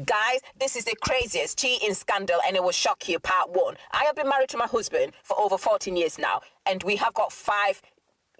Guys, this is the craziest cheating scandal and it will shock you, part 1. I have been married to my husband for over 14 years now and we have got 5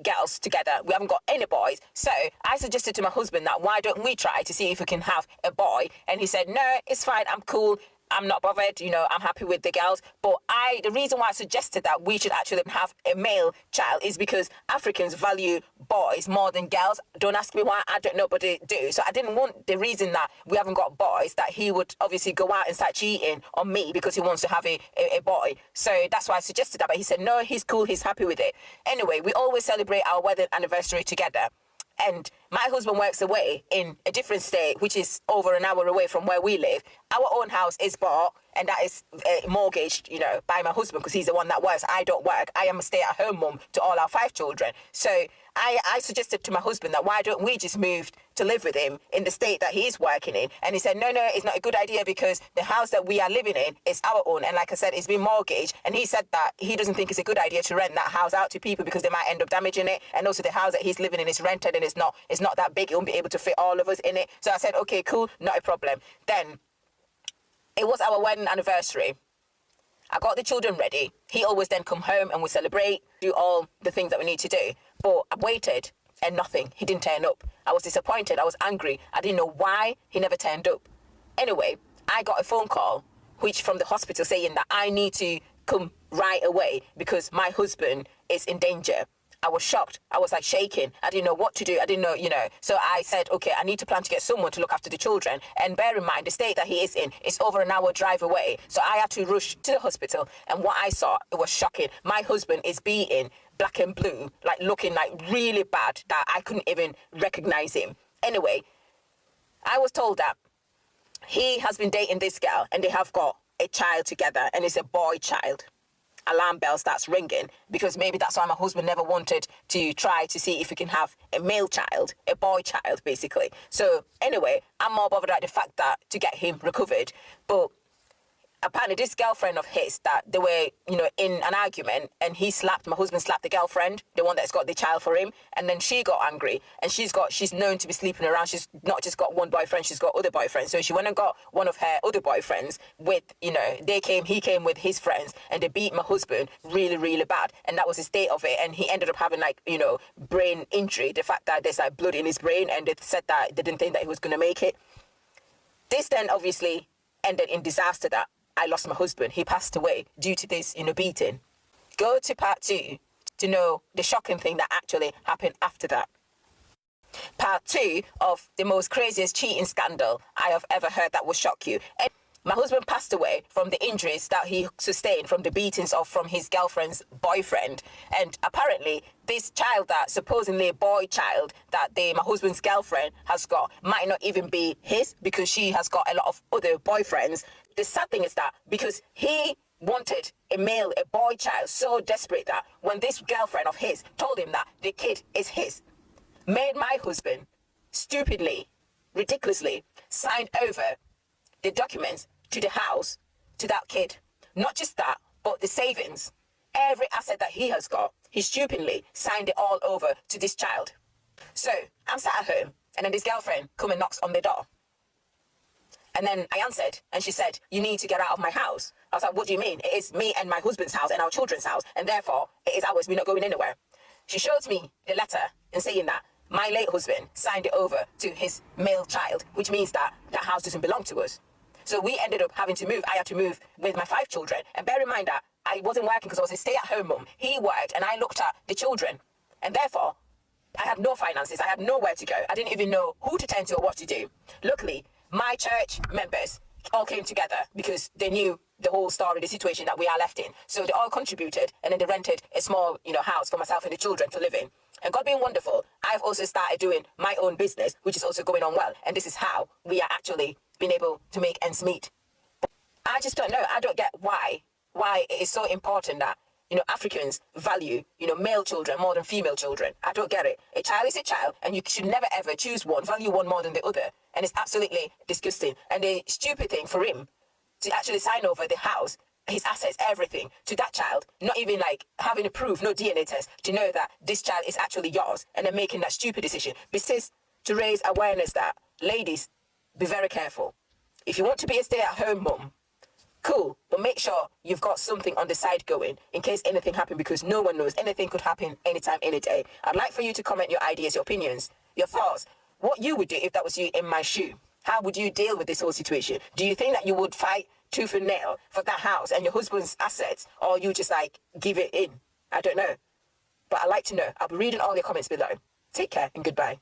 girls together. We haven't got any boys. So I suggested to my husband that why don't we try to see if we can have a boy? And he said, no, it's fine. I'm cool. I'm not bothered, I'm happy with the girls. But the reason why I suggested that we should actually have a male child is because Africans value boys more than girls. Don't ask me why, I don't know, but they do. So I didn't want the reason that we haven't got boys, that he would obviously go out and start cheating on me because he wants to have a boy. So that's why I suggested that. But he said, no, he's cool, he's happy with it. Anyway, we always celebrate our wedding anniversary together. And my husband works away in a different state, which is over an hour away from where we live. Our own house is bought, and that is mortgaged, by my husband because he's the one that works. I don't work. I am a stay-at-home mum to all our 5 children. So I suggested to my husband that why don't we just move to live with him in the state that he's working in? And he said, no, it's not a good idea because the house that we are living in is our own. And like I said, it's been mortgaged. And he said that he doesn't think it's a good idea to rent that house out to people because they might end up damaging it. And also the house that he's living in is rented and it's not that big. It won't be able to fit all of us in it. So I said, okay, cool, not a problem. Then it was our wedding anniversary. I got the children ready. He always then come home and we celebrate, do all the things that we need to do. But I waited and nothing. He didn't turn up. I was disappointed. I was angry. I didn't know why he never turned up. Anyway, I got a phone call, which from the hospital saying that I need to come right away because my husband is in danger. I was shocked. I was like shaking. I didn't know what to do. I didn't know, So I said, okay, I need to plan to get someone to look after the children. And bear in mind, the state that he is in is over an hour drive away. So I had to rush to the hospital. And what I saw, it was shocking. My husband is beaten black and blue, like looking like really bad that I couldn't even recognize him. Anyway, I was told that he has been dating this girl and they have got a child together and it's a boy child. Alarm bell starts ringing because maybe that's why my husband never wanted to try to see if we can have a male child, a boy child, basically. So anyway, I'm more bothered at the fact that to get him recovered. But apparently this girlfriend of his, that they were, in an argument and my husband slapped the girlfriend, the one that's got the child for him. And then she got angry and she's known to be sleeping around. She's not just got one boyfriend, she's got other boyfriends. So she went and got one of her other boyfriends with, he came with his friends and they beat my husband really, really bad. And that was the state of it. And he ended up having brain injury, the fact that there's blood in his brain and they said that they didn't think that he was going to make it. This then obviously ended in disaster that I lost my husband. He passed away due to this, beating. Go to part 2 to know the shocking thing that actually happened after that. Part 2 of the most craziest cheating scandal I have ever heard that will shock you. And my husband passed away from the injuries that he sustained from the beatings from his girlfriend's boyfriend. And apparently, this child that supposedly a boy child that my husband's girlfriend has got might not even be his because she has got a lot of other boyfriends. The sad thing is that because he wanted a boy child so desperate that when this girlfriend of his told him that the kid is his, made my husband stupidly, ridiculously signed over the documents to the house to that kid. Not just that, but the savings, every asset that he has got, he stupidly signed it all over to this child. So I'm sat at home and then this girlfriend comes and knocks on the door. And then I answered and she said, you need to get out of my house. I was like, what do you mean? It is me and my husband's house and our children's house and therefore it is ours. We're not going anywhere. She shows me the letter and saying that my late husband signed it over to his male child, which means that that house doesn't belong to us. So we ended up having to move. I had to move with my 5 children. And bear in mind that I wasn't working because I was a stay-at-home mum. He worked and I looked at the children. And therefore, I had no finances. I had nowhere to go. I didn't even know who to turn to or what to do. Luckily, my church members all came together because they knew the whole story, the situation that we are left in. So they all contributed and then they rented a small, house for myself and the children to live in. And God being wonderful, I've also started doing my own business, which is also going on well. And this is how we are actually being able to make ends meet. I just don't know. I don't get why it is so important that, Africans value, male children more than female children. I don't get it. A child is a child and you should never ever choose one, value one more than the other. And it's absolutely disgusting. And the stupid thing for him to actually sign over the house, his assets, everything to that child, not even having a proof, no DNA test to know that this child is actually yours and then making that stupid decision. This is to raise awareness that ladies, be very careful. If you want to be a stay-at-home mum, cool, but make sure you've got something on the side going in case anything happens, because no one knows. Anything could happen anytime, any day. I'd like for you to comment your ideas, your opinions, your thoughts. What you would do if that was you in my shoe. How would you deal with this whole situation? Do you think that you would fight tooth and nail for that house and your husband's assets, or you just like give it in? I don't know. But I'd like to know. I'll be reading all your comments below. Take care and goodbye.